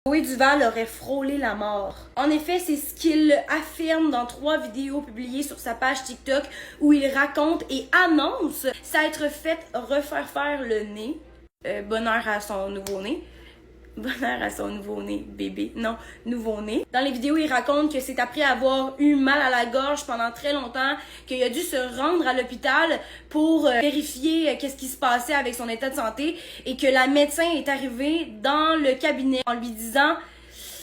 Zoé Duval aurait frôlé la mort. En effet, c'est ce qu'il affirme dans 3 vidéos publiées sur sa page TikTok où il raconte et annonce s'être fait refaire faire le nez. Bonheur à son nouveau-né. Bonheur à son nouveau-né, bébé. Non, nouveau-né. Dans les vidéos, il raconte que c'est après avoir eu mal à la gorge pendant très longtemps qu'il a dû se rendre à l'hôpital pour vérifier qu'est-ce qui se passait avec son état de santé et que la médecin est arrivée dans le cabinet en lui disant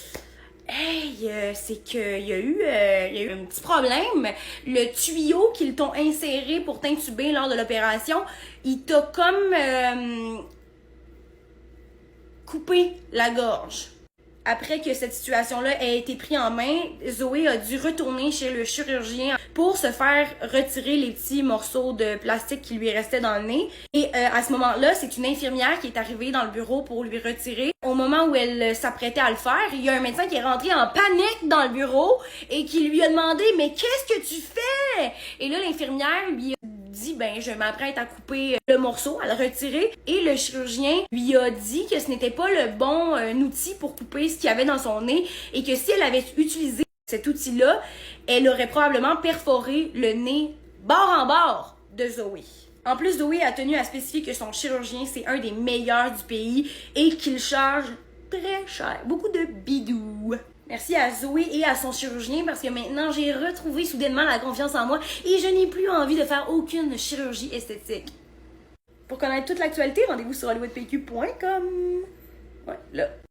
« Hey, c'est qu'il y a eu un petit problème. Le tuyau qu'ils t'ont inséré pour t'intuber lors de l'opération, il t'a comme... couper la gorge. » Après que cette situation-là ait été prise en main, Zoé a dû retourner chez le chirurgien pour se faire retirer les petits morceaux de plastique qui lui restaient dans le nez. Et à ce moment-là, c'est une infirmière qui est arrivée dans le bureau pour lui retirer. Au moment où elle s'apprêtait à le faire, il y a un médecin qui est rentré en panique dans le bureau et qui lui a demandé « Mais qu'est-ce que tu fais? » Et là, l'infirmière lui a dit « Ben, je m'apprête à couper le morceau, à le retirer. » Et le chirurgien lui a dit que ce n'était pas le bon outil pour couper ce qu'il y avait dans son nez et que si elle avait utilisé cet outil-là, elle aurait probablement perforé le nez bord en bord de Zoé. En plus, Zoé a tenu à spécifier que son chirurgien, c'est un des meilleurs du pays et qu'il charge très cher. Beaucoup de bidou. Merci à Zoé et à son chirurgien parce que maintenant, j'ai retrouvé soudainement la confiance en moi et je n'ai plus envie de faire aucune chirurgie esthétique. Pour connaître toute l'actualité, rendez-vous sur hollywoodpq.com. Ouais, là.